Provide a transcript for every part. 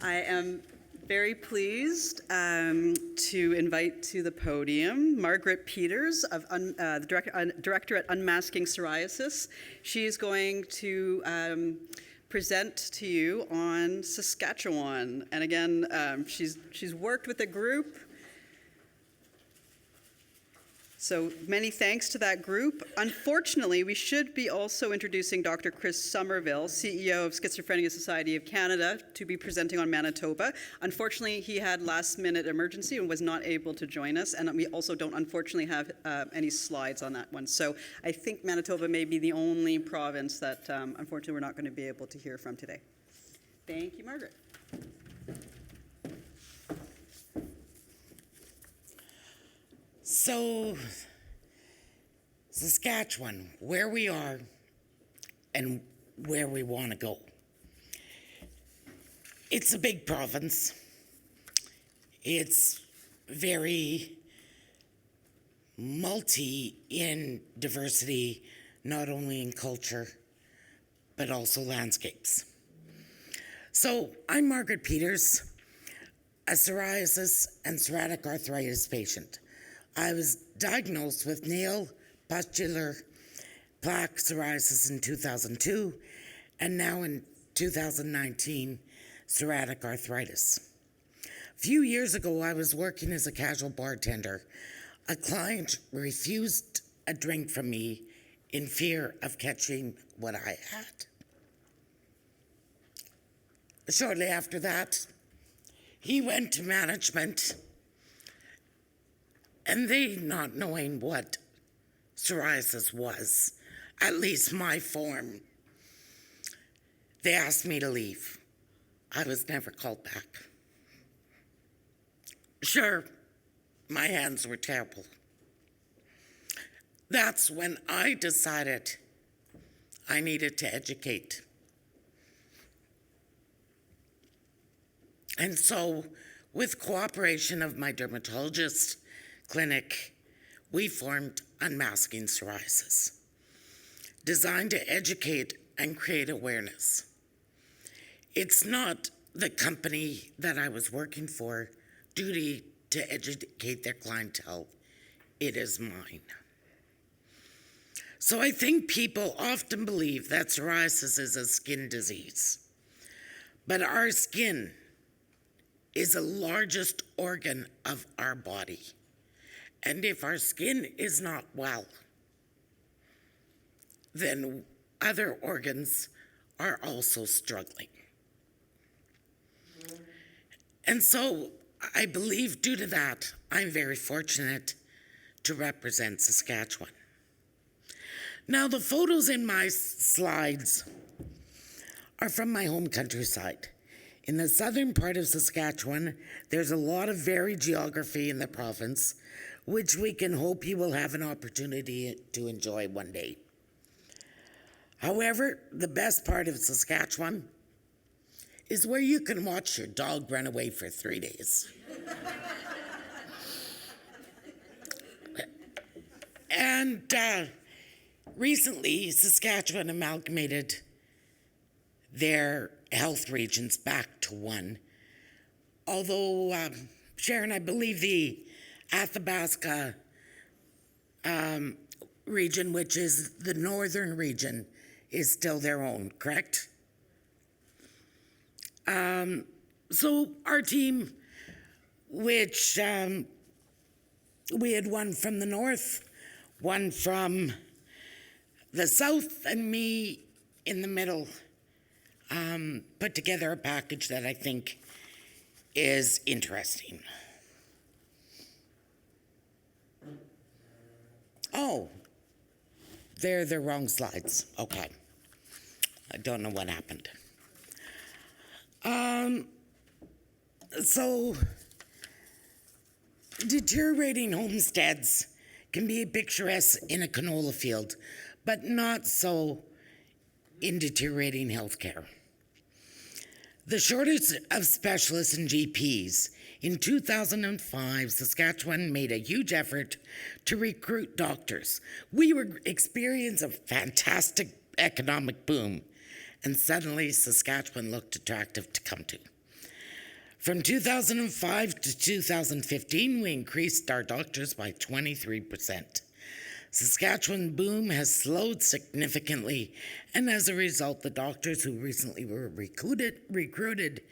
I am very pleased to invite to the podium Margaret Peters, the director at Unmasking Psoriasis. She is going to present to you on Saskatchewan. And again, she's worked with a group. So many thanks to that group. Unfortunately, we should be also introducing Dr. Chris Somerville, CEO of Schizophrenia Society of Canada, to be presenting on Manitoba. Unfortunately, he had last-minute emergency and was not able to join us, and we also don't unfortunately have any slides on that one. So I think Manitoba may be the only province that unfortunately we're not going to be able to hear from today. Thank you, Margaret. So, Saskatchewan, where we are and where we want to go. It's a big province. It's very multi in diversity, not only in culture, but also landscapes. So, I'm Margaret Peters, a psoriasis and psoriatic arthritis patient. I was diagnosed with nail pustular plaque psoriasis in 2002, and now in 2019, psoriatic arthritis. A few years ago, I was working as a casual bartender. A client refused a drink from me in fear of catching what I had. Shortly after that, he went to management, and they, not knowing what psoriasis was, at least my form, they asked me to leave. I was never called back. Sure, my hands were terrible. That's when I decided I needed to educate. And so, with cooperation of my dermatologist clinic, we formed Unmasking Psoriasis, designed to educate and create awareness. It's not the company that I was working for duty to educate their clientele. It is mine. So I think people often believe that psoriasis is a skin disease, but our skin is the largest organ of our body. And if our skin is not well, then other organs are also struggling. And so I believe due to that, I'm very fortunate to represent Saskatchewan. Now, the photos in my slides are from my home countryside. In the southern part of Saskatchewan, there's a lot of varied geography in the province, which we can hope you will have an opportunity to enjoy one day. However, the best part of Saskatchewan is where you can watch your dog run away for 3 days. And recently, Saskatchewan amalgamated their health regions back to one. Although, Sharon, I believe the Athabasca region, which is the northern region, is still their own, correct? So our team, which we had one from the north, one from the south, and me in the middle, put together a package that I think is interesting. Oh, they're the wrong slides. Okay. I don't know what happened. So, deteriorating homesteads can be picturesque in a canola field, but not so in deteriorating healthcare. The shortage of specialists and GPs. In 2005, Saskatchewan made a huge effort to recruit doctors. We were experiencing a fantastic economic boom, and suddenly Saskatchewan looked attractive to come to. From 2005 to 2015, we increased our doctors by 23%. Saskatchewan boom has slowed significantly, and as a result, the doctors who recently were recruited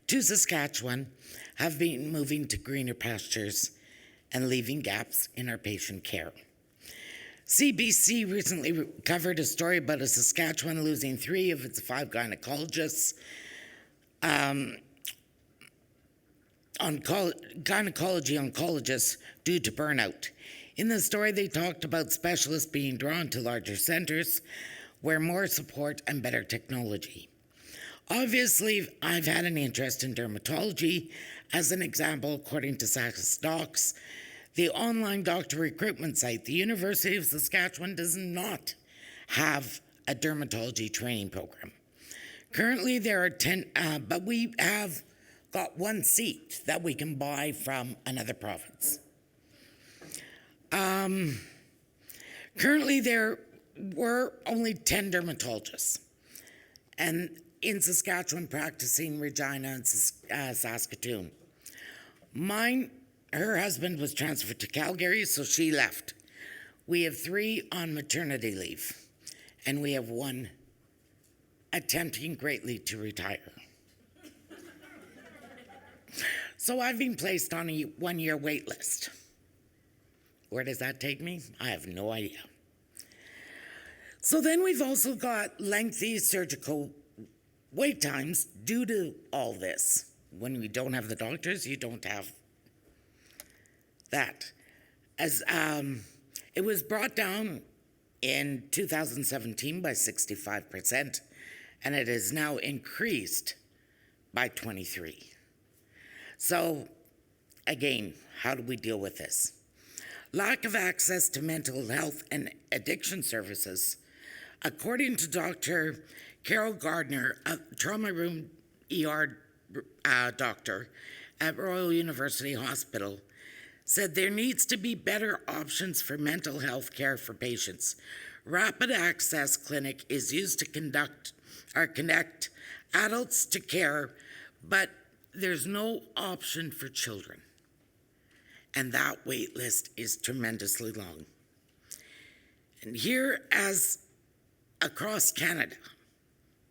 to Saskatchewan have been moving to greener pastures and leaving gaps in our patient care. CBC recently covered a story about a Saskatchewan losing 3 of its 5 gynecologists, gynecology oncologists due to burnout. In the story, they talked about specialists being drawn to larger centers where more support and better technology. Obviously, I've had an interest in dermatology. As an example, according to SaskDocs, the online doctor recruitment site, the University of Saskatchewan does not have a dermatology training program. Currently, there are 10, but we have got 1 seat that we can buy from another province. Currently, there were only 10 dermatologists, and in Saskatchewan practicing Regina and Saskatoon. Her husband was transferred to Calgary, so she left. We have 3 on maternity leave, and we have 1 attempting greatly to retire. So I've been placed on a 1-year wait list. Where does that take me? I have no idea. So then we've also got lengthy surgical wait times due to all this. When we don't have the doctors, you don't have that. As it was brought down in 2017 by 65%, and it has now increased by 23%. So, again, how do we deal with this? Lack of access to mental health and addiction services. According to Dr. Carol Gardner, a trauma room ER doctor at Royal University Hospital, said there needs to be better options for mental health care for patients. Rapid Access Clinic is used to connect adults to care, but there's no option for children. And that wait list is tremendously long. And here, as across Canada,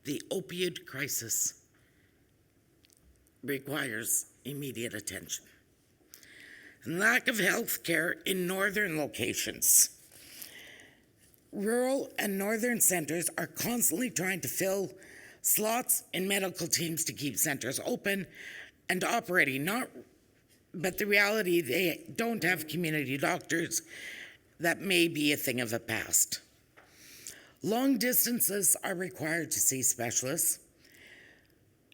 the opioid crisis requires immediate attention. And lack of health care in northern locations. Rural and northern centers are constantly trying to fill slots in medical teams to keep centers open and operating, but the reality, they don't have community doctors. That may be a thing of the past. Long distances are required to see specialists.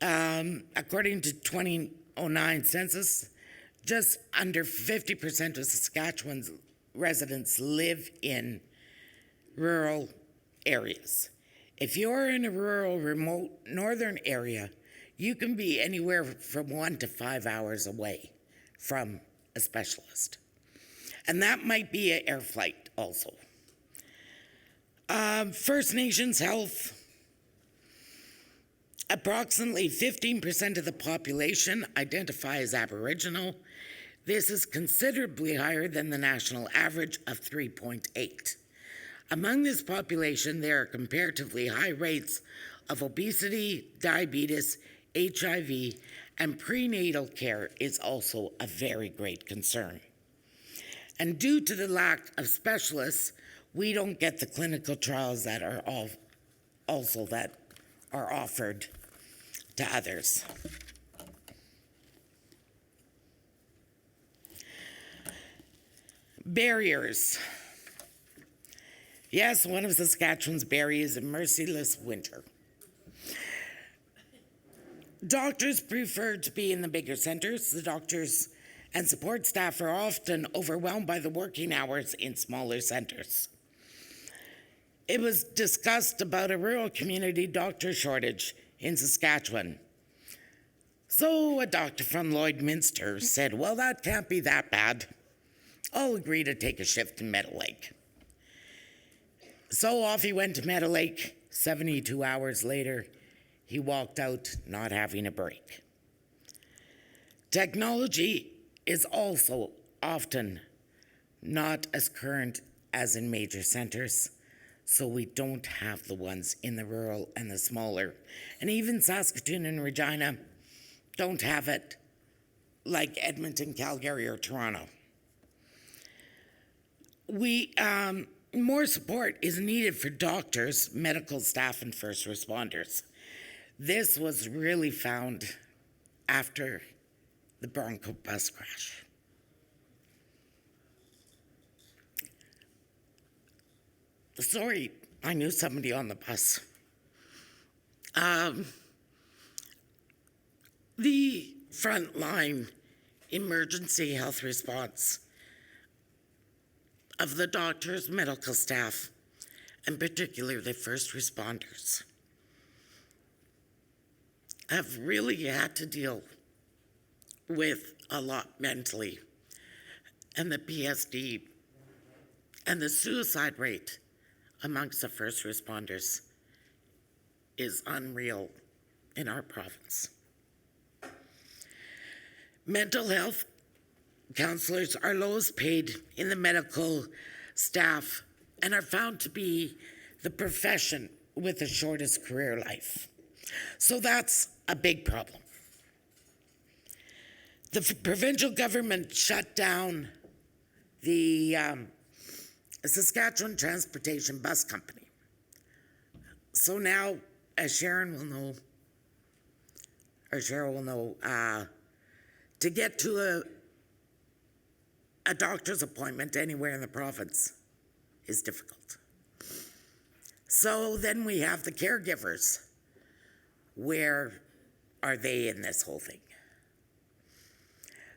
According to 2009 census, just under 50% of Saskatchewan's residents live in rural areas. If you're in a rural, remote northern area, you can be anywhere from 1 to 5 hours away from a specialist. And that might be an air flight also. First Nations health. Approximately 15% of the population identify as Aboriginal. This is considerably higher than the national average of 3.8. Among this population, there are comparatively high rates of obesity, diabetes, HIV, and prenatal care is also a very great concern. And due to the lack of specialists, we don't get the clinical trials that are offered to others. Barriers. Yes, one of Saskatchewan's barriers is a merciless winter. Doctors prefer to be in the bigger centers. The doctors and support staff are often overwhelmed by the working hours in smaller centers. It was discussed about a rural community doctor shortage in Saskatchewan. So a doctor from Lloydminster said, well, that can't be that bad. I'll agree to take a shift in Meadow Lake. So off he went to Meadow Lake. 72 hours later, he walked out not having a break. Technology is also often not as current as in major centers, so we don't have the ones in the rural and the smaller. And even Saskatoon and Regina don't have it like Edmonton, Calgary, or Toronto. More support is needed for doctors, medical staff, and first responders. This was really found after the Bronco bus crash. Sorry, I knew somebody on the bus. The frontline emergency health response of the doctors, medical staff, and particularly the first responders have really had to deal with a lot mentally. And the PSD and the suicide rate amongst the first responders is unreal in our province. Mental health counselors are lowest paid in the medical staff and are found to be the profession with the shortest career life. So that's a big problem. The provincial government shut down the Saskatchewan Transportation Bus Company. So now, as Sharon will know, or Cheryl will know, to get to a doctor's appointment anywhere in the province is difficult. So then we have the caregivers. Where are they in this whole thing?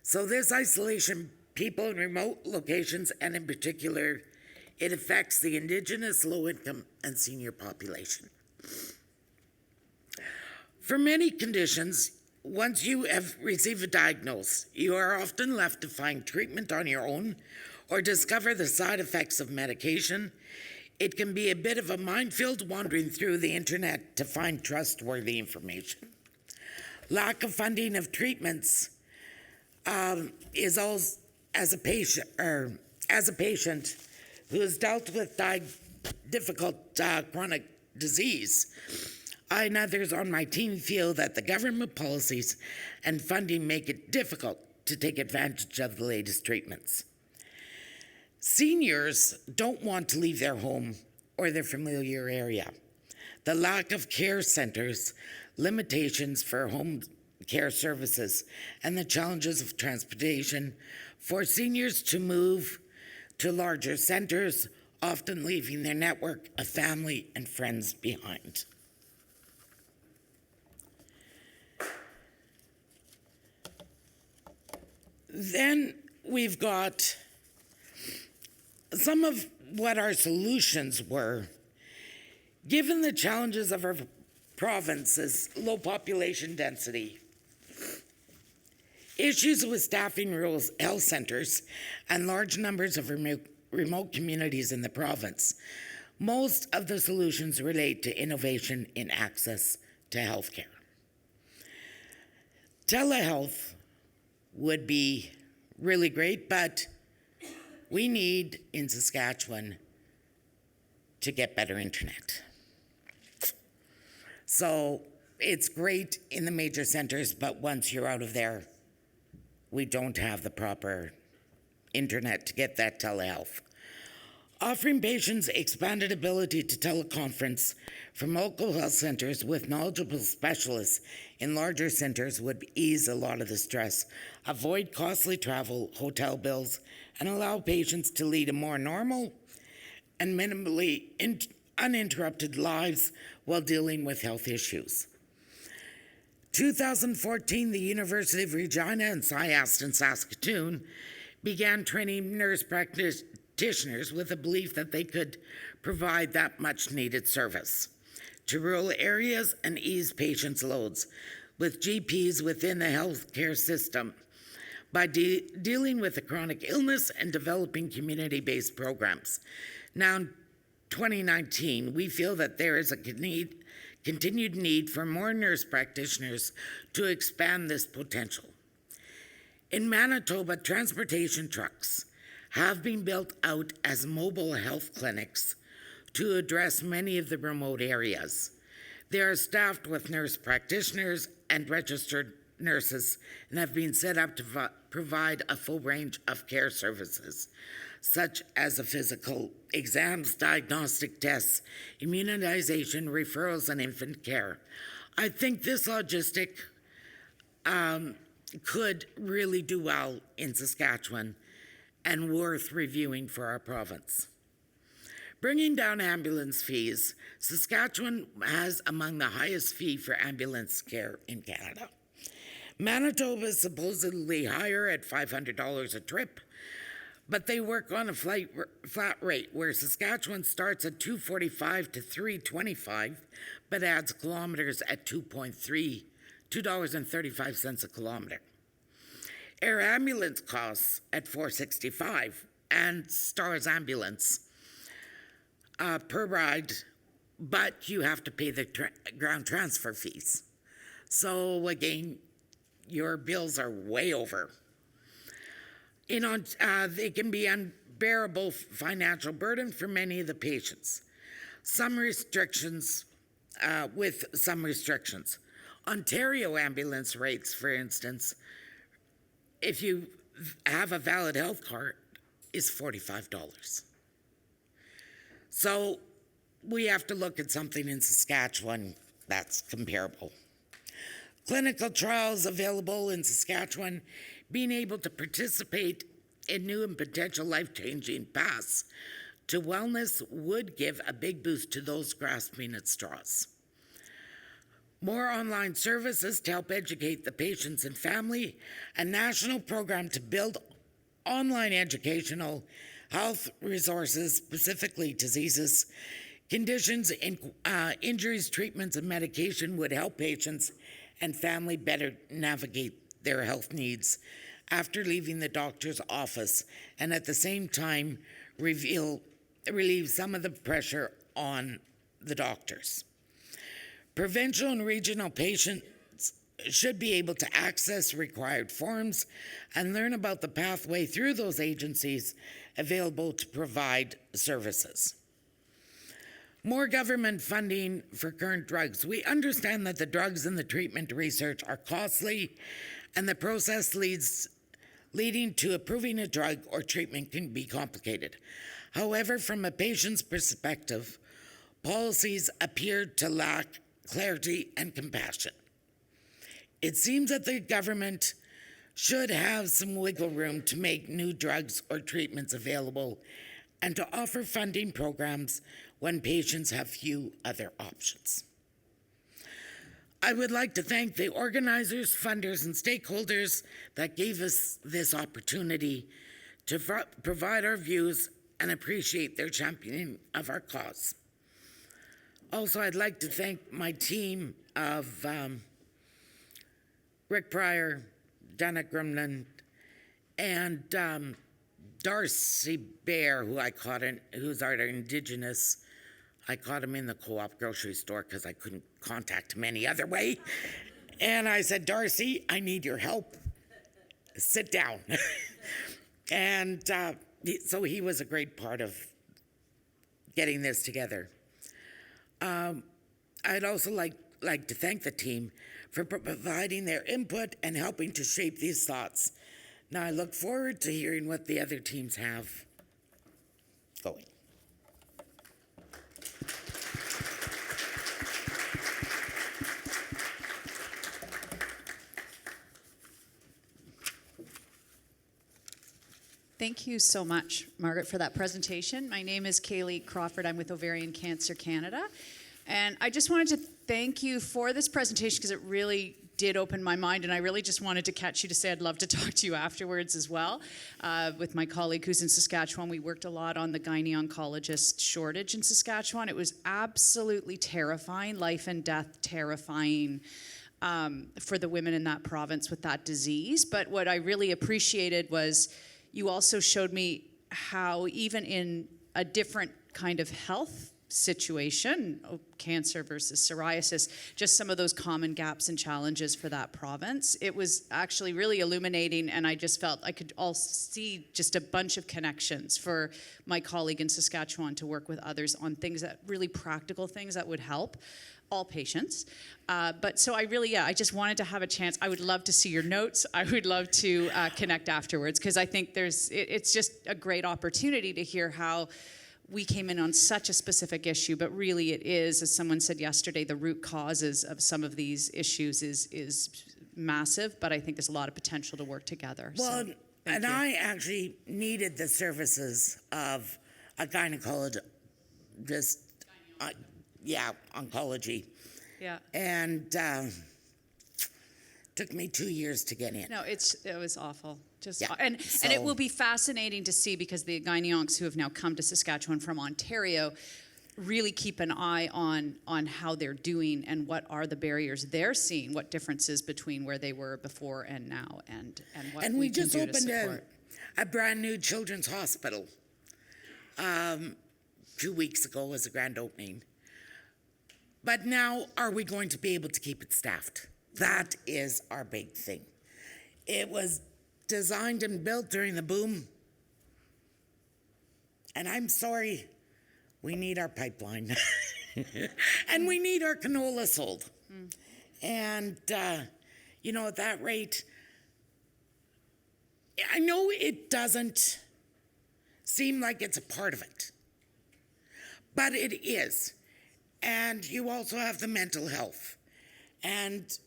So this isolation, people in remote locations, and in particular, it affects the Indigenous, low-income, and senior population. For many conditions, once you have received a diagnosis, you are often left to find treatment on your own or discover the side effects of medication. It can be a bit of a minefield wandering through the internet to find trustworthy information. Lack of funding of treatments is also, as a patient who has dealt with difficult chronic disease, I and others on my team feel that the government policies and funding make it difficult to take advantage of the latest treatments. Seniors don't want to leave their home or their familiar area. The lack of care centers, limitations for home care services, and the challenges of transportation force seniors to move to larger centers, often leaving their network of family and friends behind. Then we've got some of what our solutions were. Given the challenges of our province's low population density, issues with staffing rural health centers, and large numbers of remote communities in the province, most of the solutions relate to innovation in access to healthcare. Telehealth would be really great, but we need in Saskatchewan to get better internet. So it's great in the major centers, but once you're out of there, we don't have the proper internet to get that telehealth. Offering patients expanded ability to teleconference from local health centers with knowledgeable specialists in larger centers would ease a lot of the stress, avoid costly travel, hotel bills, and allow patients to lead a more normal and minimally uninterrupted lives while dealing with health issues. 2014, the University of Regina and SciAst in Saskatoon began training nurse practitioners with a belief that they could provide that much needed service to rural areas and ease patients' loads with GPs within the healthcare system by dealing with the chronic illness and developing community-based programs. Now, in 2019, we feel that there is a continued need for more nurse practitioners to expand this potential. In Manitoba, transportation trucks have been built out as mobile health clinics to address many of the remote areas. They are staffed with nurse practitioners and registered nurses and have been set up to provide a full range of care services, such as physical exams, diagnostic tests, immunization, referrals, and infant care. I think this logistic could really do well in Saskatchewan and worth reviewing for our province. Bringing down ambulance fees, Saskatchewan has among the highest fee for ambulance care in Canada. Manitoba is supposedly higher at $500 a trip, but they work on a flat rate where Saskatchewan starts at $2.45 to $3.25, but adds kilometers at $2.35 a kilometer. Air ambulance costs at $4.65 and Stars Ambulance per ride, but you have to pay the ground transfer fees. So again, your bills are way over. They can be unbearable financial burden for many of the patients. With some restrictions. Ontario ambulance rates, for instance, if you have a valid health card, is $45. So we have to look at something in Saskatchewan that's comparable. Clinical trials available in Saskatchewan, being able to participate in new and potential life-changing paths to wellness would give a big boost to those grasping at straws. More online services to help educate the patients and family, a national program to build online educational health resources, specifically diseases, conditions, injuries, treatments, and medication would help patients and family better navigate their health needs after leaving the doctor's office, and at the same time relieve some of the pressure on the doctors. Provincial and regional patients should be able to access required forms and learn about the pathway through those agencies available to provide services. More government funding for current drugs. We understand that the drugs and the treatment research are costly, and the process leading to approving a drug or treatment can be complicated. However, from a patient's perspective, policies appear to lack clarity and compassion. It seems that the government should have some wiggle room to make new drugs or treatments available and to offer funding programs when patients have few other options. I would like to thank the organizers, funders, and stakeholders that gave us this opportunity to provide our views and appreciate their championing of our cause. Also, I'd like to thank my team of Rick Pryor, Dana Grumland, and Darcy Bear, who's our Indigenous. I caught him in the Co-op grocery store because I couldn't contact him any other way. And I said, Darcy, I need your help. Sit down. And so he was a great part of getting this together. I'd also like to thank the team for providing their input and helping to shape these thoughts. Now I look forward to hearing what the other teams have going. Thank you so much, Margaret, for that presentation. My name is Kaylee Crawford. I'm with Ovarian Cancer Canada. And I just wanted to thank you for this presentation because it really did open my mind, and I really just wanted to catch you to say I'd love to talk to you afterwards as well. With my colleague who's in Saskatchewan, we worked a lot on the gyne-oncologist shortage in Saskatchewan. It was absolutely terrifying, life and death terrifying for the women in that province with that disease. But what I really appreciated was you also showed me how even in a different kind of health situation, cancer versus psoriasis, just some of those common gaps and challenges for that province. It was actually really illuminating, and I just felt I could all see just a bunch of connections for my colleague in Saskatchewan to work with others on things that really practical things that would help all patients. But so I just wanted to have a chance. I would love to see your notes. I would love to connect afterwards, because I think it's just a great opportunity to hear how we came in on such a specific issue, but really it is, as someone said yesterday, the root causes of some of these issues is massive, but I think there's a lot of potential to work together. Well, so, and I actually needed the services of a gynecologist, oncology. Yeah. And took me 2 years to get in. No, it was awful. Just Yeah, and so- it will be fascinating to see, because the gyne-oncs who have now come to Saskatchewan from Ontario really keep an eye on how they're doing and what are the barriers they're seeing, what differences between where they were before and now, and what And we we can just do to opened support. a brand new children's hospital 2 weeks ago as a grand opening. But now, are we going to be able to keep it staffed? That is our big thing. It was designed and built during the boom. And I'm sorry, we need our pipeline. And we need our canola sold. And, at that rate, I know it doesn't seem like it's a part of it, but it is. And you also have the mental health. And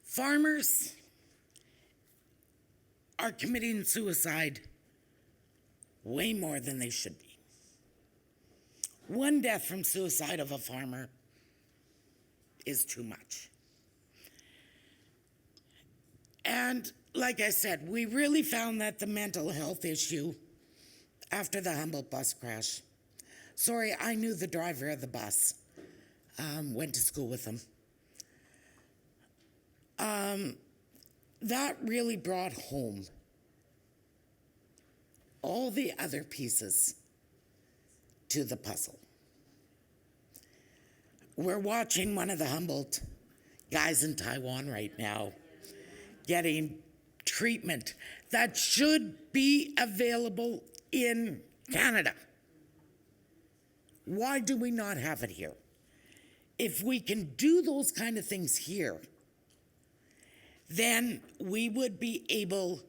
farmers are committing suicide way more than they should be. One death from suicide of a farmer is too much. And like I said, we really found that the mental health issue after the Humboldt bus crash. Sorry, I knew the driver of the bus, went to school with him. That really brought home all the other pieces to the puzzle. We're watching one of the Humboldt guys in Taiwan right now getting treatment that should be available in Canada. Why do we not have it here? If we can do those kind of things here, then we would be able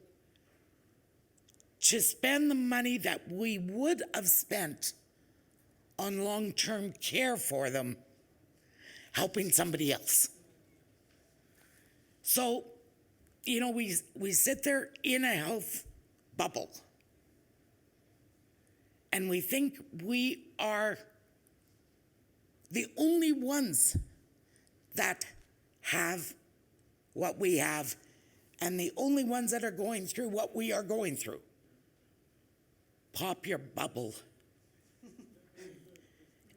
to spend the money that we would have spent on long-term care for them, helping somebody else. So, we sit there in a health bubble, and we think we are the only ones that have what we have, and the only ones that are going through what we are going through. Pop your bubble,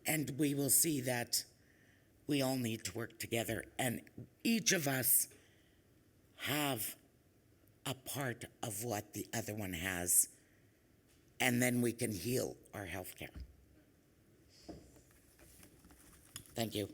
and we will see that we all need to work together, and each of us have a part of what the other one has, and then we can heal our healthcare. Thank you.